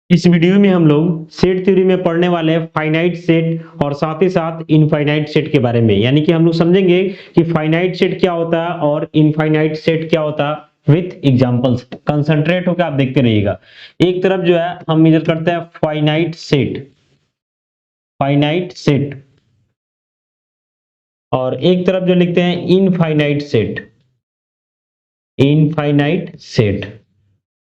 इस वीडियो में हम लोग सेट थ्योरी में पढ़ने वाले हैं फाइनाइट सेट और साथ ही साथ इनफाइनाइट सेट के बारे में। यानी कि हम लोग समझेंगे कि फाइनाइट सेट क्या होता है और इनफाइनाइट सेट क्या होता है विथ एग्जांपल्स। कंसंट्रेट होकर आप देखते रहिएगा। एक तरफ जो है हम मेजर करते हैं फाइनाइट सेट और एक तरफ जो लिखते हैं इनफाइनाइट सेट।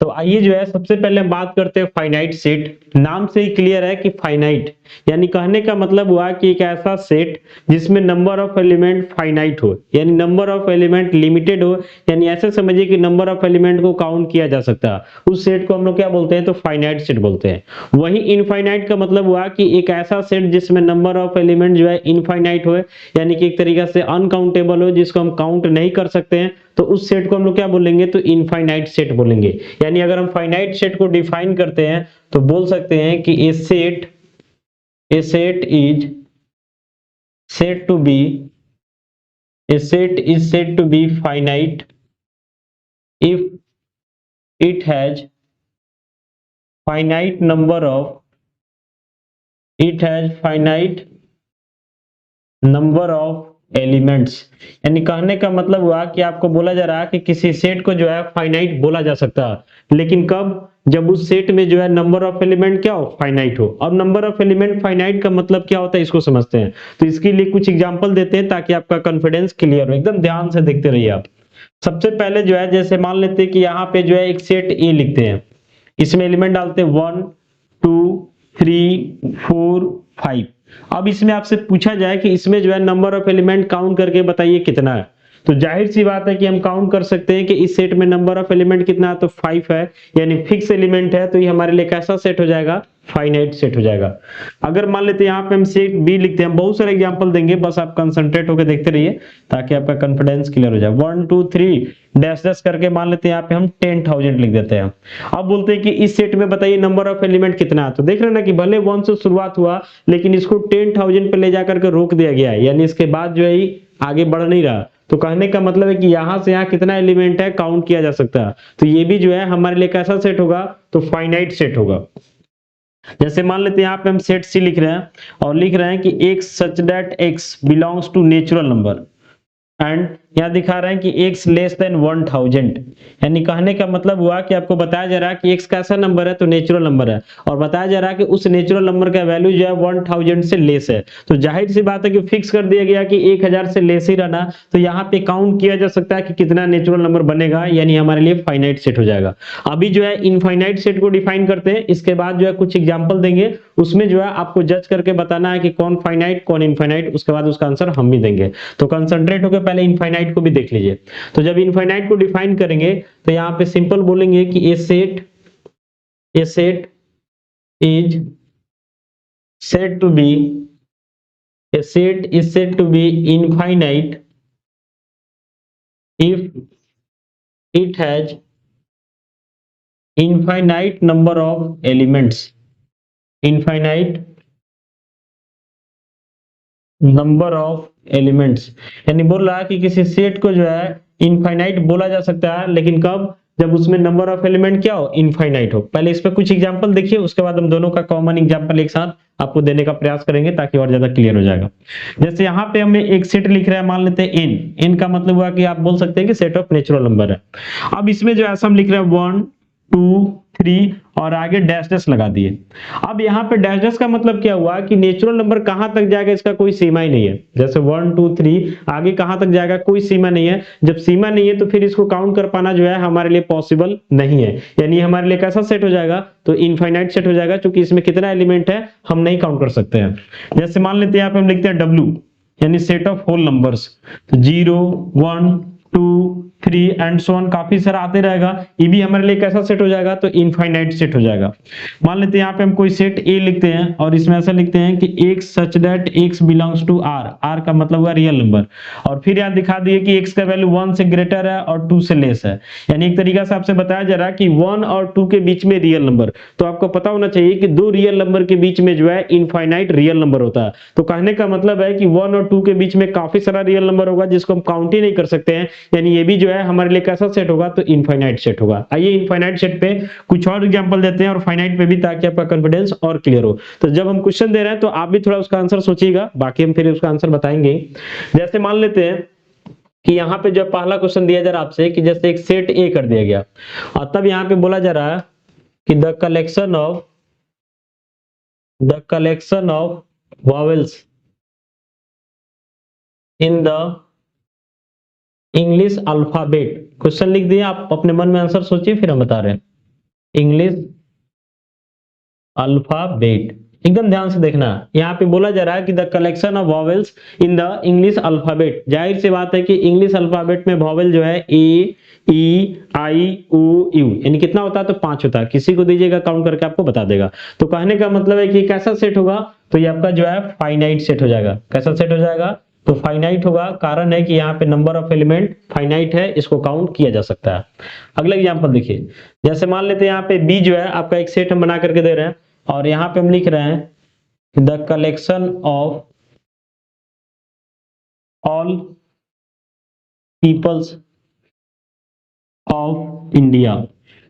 तो आइए जो है सबसे पहले हम बात करते हैं फाइनाइट सेट। नाम से ही क्लियर है कि फाइनाइट यानी कहने का मतलब हुआ कि एक ऐसा सेट जिसमें नंबर ऑफ एलिमेंट फाइनाइट हो, यानी नंबर ऑफ एलिमेंट लिमिटेड हो। यानी ऐसे समझिए कि नंबर ऑफ एलिमेंट को काउंट किया जा सकता है, उस सेट को हम लोग क्या बोलते हैं, तो फाइनाइट सेट बोलते हैं। वही इनफाइनाइट का मतलब हुआ कि एक ऐसा सेट जिसमें नंबर ऑफ एलिमेंट जो है इनफाइनाइट हो, यानी कि एक तरीके से अनकाउंटेबल हो, जिसको हम काउंट नहीं कर सकते हैं, तो उस सेट को हम लोग क्या बोलेंगे, तो इनफाइनाइट सेट बोलेंगे। यानी अगर हम फाइनाइट सेट को डिफाइन करते हैं तो बोल सकते हैं कि a set is said to be a set is said to be finite if it has finite number of elements. यानी कहने का मतलब हुआ कि आपको बोला जा रहा है कि किसी सेट को जो है फाइनाइट बोला जा सकता है, लेकिन कब, जब उस सेट में जो है नंबर ऑफ एलिमेंट क्या हो, फाइनाइट हो। और नंबर ऑफ एलिमेंट फाइनाइट का मतलब क्या होता है, इसको समझते हैं। तो इसके लिए कुछ एग्जांपल देते हैं ताकि आपका कॉन्फिडेंस क्लियर हो। एकदम ध्यान से देखते रहिए आप। सबसे पहले जो है जैसे मान लेते हैं कि यहाँ पे जो है एक सेट ए लिखते हैं, इसमें एलिमेंट डालते हैं 1 2 3 4 5। अब इसमें आपसे पूछा जाए कि इसमें जो है नंबर ऑफ एलिमेंट काउंट करके बताइए कितना है, तो जाहिर सी बात है कि हम काउंट कर सकते हैं कि इस सेट में नंबर ऑफ एलिमेंट कितना है, तो 5 है, यानी फिक्स एलिमेंट है। तो ये हमारे लिए कैसा सेट हो जाएगा, फाइनाइट सेट हो जाएगा। अगर मान लेते हैं यहाँ पे हम सेट बी लिखते हैं, बहुत सारे एग्जांपल देंगे, बस आप कंसंट्रेट होकर देखते रहिए ताकि आपका कॉन्फिडेंस क्लियर हो जाए। 1 2 3 डैश डैश करके मान लेते हैं यहाँ पे हम 10,000 लिख देते हैं। अब बोलते हैं कि इस सेट में बताइए नंबर ऑफ एलिमेंट कितना है। तो देख रहे हैं ना कि भले 1 से शुरुआत हुआ, लेकिन इसको 10,000 पे ले जाकर के रोक दिया गया है, यानी इसके बाद जो है आगे बढ़ नहीं रहा। तो कहने का मतलब है कि यहां से यहां कितना एलिमेंट है काउंट किया जा सकता है। तो ये भी जो है हमारे लिए कैसा सेट होगा, तो फाइनाइट सेट होगा। जैसे मान लेते हैं यहाँ पे हम सेट सी लिख रहे हैं और लिख रहे हैं कि x such that x belongs to natural number and यहाँ दिखा रहे हैं कि x लेस देन 1000। यानी कहने का मतलब हुआ कि आपको बताया जा रहा है कि x कैसा नंबर है, तो नेचुरल नंबर है, और बताया जा रहा है कि उस नेचुरल नंबर का वैल्यू जो है 1000 से लेस है। तो जाहिर सी बात है कि फिक्स कर दिया गया कि 1000 से लेस ही रहना। तो यहाँ पे काउंट किया जा सकता है कि कितना नेचुरल नंबर बनेगा, यानी हमारे लिए फाइनाइट सेट हो जाएगा। अभी जो है इनफाइनाइट सेट को डिफाइन करते हैं, इसके बाद जो है कुछ एग्जाम्पल देंगे, उसमें जो है आपको जज करके बताना है कि कौन फाइनाइट कौन इनफाइनाइट, उसके बाद उसका आंसर हम भी देंगे। तो कंसंट्रेट होकर पहले इनफाइनाइट को भी देख लीजिए। तो जब इनफाइनाइट को डिफाइन करेंगे तो यहां पे सिंपल बोलेंगे कि a set is said to be a set is said to be infinite if it has infinite number of elements, यानी बोल रहा है कि किसी सेट को जो है इनफाइनाइट बोला जा सकता है, लेकिन कब, जब उसमें नंबर ऑफ एलिमेंट क्या हो, इनफाइनाइट हो। पहले इस पे कुछ एग्जांपल देखिए, उसके बाद हम दोनों का कॉमन एग्जांपल एक साथ आपको देने का प्रयास करेंगे ताकि और ज्यादा क्लियर हो जाएगा। जैसे यहाँ पे हमें एक सेट लिख रहा है, मान लेते हैं n का मतलब हुआ कि आप बोल सकते हैं कि सेट ऑफ नेचुरल नंबर है। अब इसमें जो ऐसा हम लिख रहे हैं 1 2 3 और आगे डैश डैश लगा दिए। अब यहाँ पे डैश डैश का मतलब क्या हुआ कि नेचुरल नंबर कहां तक जाएगा इसका कोई सीमा ही नहीं है। जैसे 1 2 3 आगे कहां तक जाएगा, कोई सीमा नहीं है। जब सीमा नहीं है तो फिर इसको काउंट कर पाना जो है हमारे लिए पॉसिबल नहीं है, यानी हमारे लिए कैसा सेट हो जाएगा, तो इनफाइनाइट सेट हो जाएगा, क्योंकि इसमें कितना एलिमेंट है हम नहीं काउंट कर सकते हैं। जैसे मान लेते हैं यहाँ पे हम लिखते हैं W यानी set of whole numbers, 0 1 2 3 and so on, काफी सारा आते रहेगा। ये भी हमारे लिए कैसा सेट हो जाएगा, तो इनफाइनाइट सेट हो जाएगा। मान लेते हैं यहाँ पे हम कोई सेट ए लिखते हैं और इसमें ऐसा लिखते हैं कि x such that x belongs to r, r का मतलब हुआ रियल नंबर, और फिर यहाँ दिखा दिए कि x का वैल्यू 1 से ग्रेटर है और 2 से लेस है। यानी एक तरीका से आपसे बताया जा रहा है कि 1 और 2 के बीच में रियल नंबर। तो आपको पता होना चाहिए कि दो रियल नंबर के बीच में जो है इनफाइनाइट रियल नंबर होता है। तो कहने का मतलब है कि 1 और 2 के बीच में काफी सारा रियल नंबर होगा जिसको हम काउंट ही नहीं कर सकते हैं, यानी ये भी जो है हमारे लिए कैसा सेट होगा, तो इनफाइनाइट सेट होगा। आइए इनफाइनाइट सेट पे कुछ और एग्जांपल देते हैं और फाइनाइट पे भी, ताकि आपका कॉन्फिडेंस और क्लियर हो। तो जब हम क्वेश्चन दे रहे हैं तो आप भी थोड़ा उसका आंसर सोचिएगा, बाकी हम फिर उसका आंसर बताएंगे। जैसे मान लेते हैं कि यहाँ पे जो पहला क्वेश्चन दिया जा रहा है आपसे कि जैसे एक सेट ए कर दिया गया और तब यहाँ पे बोला जा रहा है कि the collection of vowels in the English alphabet. Question लिख दिया, आप अपने मन में आंसर सोचिए, फिर हम बता रहे हैं। इंग्लिश अल्फाबेट, एकदम ध्यान से देखना। यहाँ पे बोला जा रहा है कि the collection of vowels in the English alphabet. जाहिर सी बात है कि इंग्लिश अल्फाबेट में वॉवेल जो है ए, ई, आई, उ, यू, यानी कितना होता है, तो 5 होता है। किसी को दीजिएगा काउंट करके आपको बता देगा। तो कहने का मतलब है कि कैसा सेट होगा, तो ये आपका जो है फाइनाइट सेट हो जाएगा। कैसा सेट हो जाएगा, तो फाइनाइट होगा। कारण है कि यहाँ पे नंबर ऑफ एलिमेंट फाइनाइट है, इसको काउंट किया जा सकता है। अगला एग्जांपल देखिए, जैसे मान लेते हैं यहाँ पे बी जो है आपका एक सेट हम बना करके दे रहे हैं और यहाँ पे हम लिख रहे हैं the collection of all peoples of India,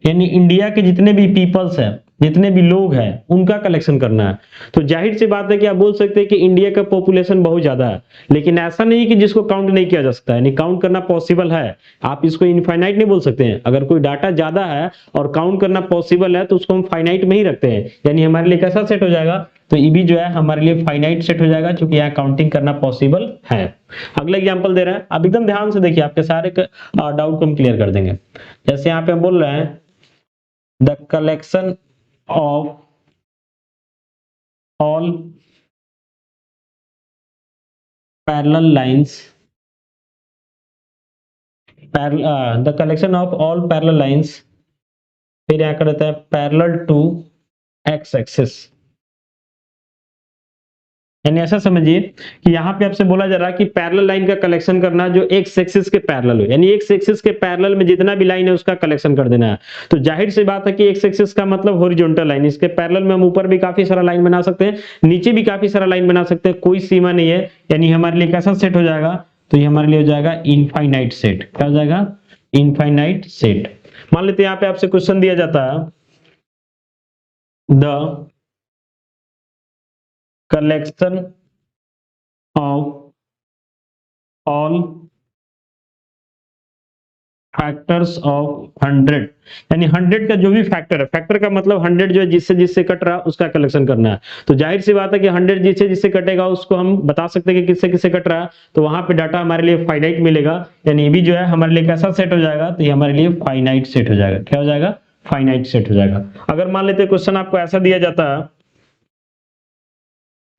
यानी इंडिया के जितने भी पीपल्स हैं, जितने भी लोग हैं, उनका कलेक्शन करना है। तो जाहिर सी बात है कि आप बोल सकते हैं कि इंडिया का पॉपुलेशन बहुत ज्यादा है, लेकिन ऐसा नहीं कि जिसको काउंट नहीं किया जा सकता है, यानी काउंट करना पॉसिबल है। आप इसको इनफाइनाइट नहीं बोल सकते हैं। अगर कोई डाटा ज्यादा है और काउंट करना पॉसिबल है तो उसको हम फाइनाइट में ही रखते हैं, यानी हमारे लिए कैसा सेट हो जाएगा, तो ये भी जो है हमारे लिए फाइनाइट सेट हो जाएगा, क्योंकि यहाँ काउंटिंग करना पॉसिबल है। अगला एग्जांपल दे रहे हैं, आप एकदम ध्यान से देखिए, आपके सारे डाउट को हम क्लियर कर देंगे। जैसे यहाँ पे हम बोल रहे हैं the collection of all parallel lines the collection of all parallel lines, फिर यहाँ कर देते हैं parallel to x axis। यानी ऐसा समझिए कि यहाँ पे आपसे बोला जा रहा है कि पैरेलल लाइन का कलेक्शन करना जो एक्स एक्सिस के पैरेलल हो, यानी एक्स एक्सिस के पैरेलल में जितना भी लाइन है उसका कलेक्शन कर देना है। तो जाहिर सी बात है कि एक्स एक्सिस का मतलब हॉरिजॉन्टल लाइन, इसके पैरेलल में हम ऊपर भी काफी सारा लाइन बना सकते हैं, नीचे भी काफी सारा लाइन बना सकते हैं, कोई सीमा नहीं है। यानी हमारे लिए कैसा सेट हो जाएगा, तो ये हमारे लिए हो जाएगा इनफाइनाइट सेट। क्या हो जाएगा, इनफाइनाइट सेट। मान लेते हैं यहाँ पे आपसे क्वेश्चन दिया जाता है the collection of all factors of 100, यानी 100 का जो भी फैक्टर है, फैक्टर का मतलब 100 जो है जिससे जिससे कट रहा उसका कलेक्शन करना है। तो जाहिर सी बात है कि 100 जिससे जिससे कटेगा उसको हम बता सकते हैं कि किससे किससे कट रहा है, तो वहां पे डाटा हमारे लिए फाइनाइट मिलेगा। यानी ये भी जो है हमारे लिए कैसा सेट हो जाएगा, तो ये हमारे लिए फाइनाइट सेट हो जाएगा। क्या हो जाएगा, फाइनाइट सेट हो जाएगा। अगर मान लेते क्वेश्चन आपको ऐसा दिया जाता है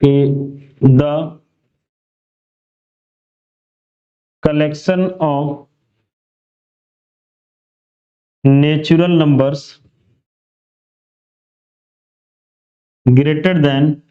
the collection of natural numbers greater than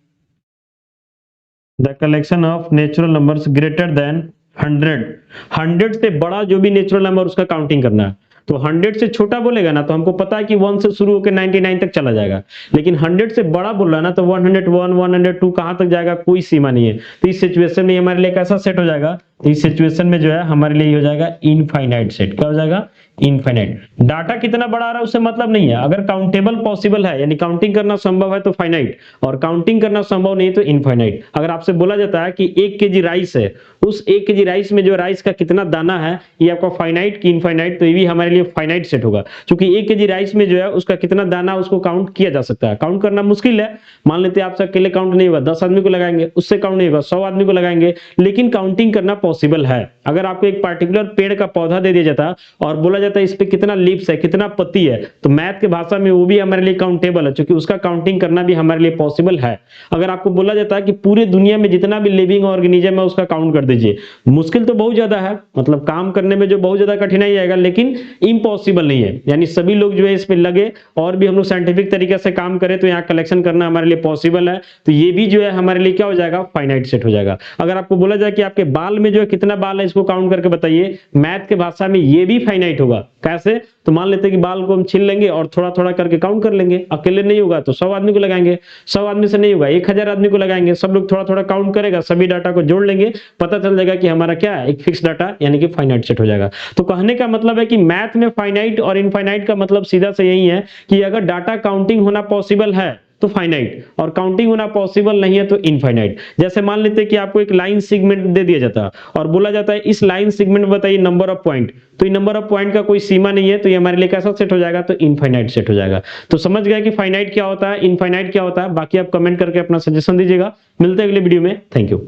the collection of natural numbers greater than 100 से बड़ा जो भी नेचुरल नंबर उसका काउंटिंग करना है। तो 100 से छोटा बोलेगा ना तो हमको पता है कि 1 से शुरू होकर 99 तक चला जाएगा, लेकिन 100 से बड़ा बोल रहा है ना तो 101, 102 कहां तक जाएगा, कोई सीमा नहीं है। तो इस सिचुएशन में हमारे लिए कैसा सेट हो जाएगा, तो इस सिचुएशन में जो है हमारे लिए हो जाएगा इनफाइनाइट सेट। क्या हो जाएगा, इनफाइनाइट। डाटा कितना बड़ा आ रहा है उससे मतलब नहीं है, अगर काउंटेबल पॉसिबल है यानी काउंटिंग करना संभव है तो फाइनाइट, और काउंटिंग करना संभव नहीं है तो इनफाइनाइट। अगर आपसे बोला जाता है कि 1 केजी राइस है, उस 1 केजी राइस में जो राइस का कितना दाना है, ये आपका फाइनाइट की इनफाइनाइट, तो ये भी हमारे लिए फाइनाइट सेट होगा, क्योंकि 1 केजी राइस में जो है उसका कितना दाना उसको काउंट किया जा सकता है। काउंट करना मुश्किल है, मान लेते हैं आपसे अकेले काउंट नहीं होगा, 10 आदमी को लगाएंगे उससे काउंट नहीं होगा, 100 आदमी को लगाएंगे, लेकिन काउंटिंग करना पॉसिबल है। अगर आपको एक पार्टिकुलर पेड़ का पौधा दे दिया जाता और बोला जाता है इस पे कितना लीव्स है, कितना पत्ती है, तो मैथ के भाषा में वो भी हमारे लिए काउंटेबल है, क्योंकि उसका काउंटिंग करना भी हमारे लिए पॉसिबल है। अगर आपको बोला जाता है कि पूरे दुनिया में जितना भी लिविंग ऑर्गेनिज्म है उसका काउंट कर दीजिए, मुश्किल तो बहुत ज्यादा है, मतलब काम करने में जो बहुत ज्यादा कठिनाई आएगा, लेकिन इम्पॉसिबल नहीं है। यानी सभी लोग जो है इस पे लगे और भी हम लोग साइंटिफिक तरीके से काम करें तो यहाँ कलेक्शन करना हमारे लिए पॉसिबल है। तो ये भी जो है हमारे लिए क्या हो जाएगा, फाइनाइट सेट हो जाएगा। अगर आपको बोला जाए कि आपके बाल में जो है कितना बाल है इसको काउंट करके बताइए। मैथ के भाषा में ये भी फाइनाइट होगा। कैसे? तो मान लेते हैं कि बाल को हम छील लेंगे और थोड़ा थोड़ा करके काउंट कर लेंगे। अकेले नहीं होगा तो 100 आदमी को लगाएंगे, 100 आदमी से नहीं होगा 1000 आदमी को लगाएंगे, सब लोग थोड़ा थोड़ा काउंट करेगा, सभी डाटा को जोड़ लेंगे, पता चल जाएगा कि हमारा क्या है, एक फिक्स डाटा यानी कि फाइनाइट सेट हो जाएगा। तो कहने का मतलब है कि मैथ में फाइनाइट और इनफाइनाइट का मतलब सीधा से यही है कि अगर डाटा काउंटिंग होना पॉसिबल है तो फाइनाइट, और काउंटिंग होना पॉसिबल नहीं है तो इनफाइनाइट। जैसे मान लेते हैं कि आपको एक लाइन सेगमेंट दे दिया जाता है और बोला जाता है इस लाइन सेगमेंट में बताइए नंबर ऑफ पॉइंट, तो ये नंबर ऑफ पॉइंट का कोई सीमा नहीं है, तो ये हमारे लिए कैसा सेट हो जाएगा, तो इनफाइनाइट सेट हो जाएगा। तो समझ गए कि फाइनाइट क्या होता है, इनफाइनाइट क्या होता है। बाकी आप कमेंट करके अपना सजेशन दीजिएगा। मिलते हैं अगले वीडियो में। Thank you.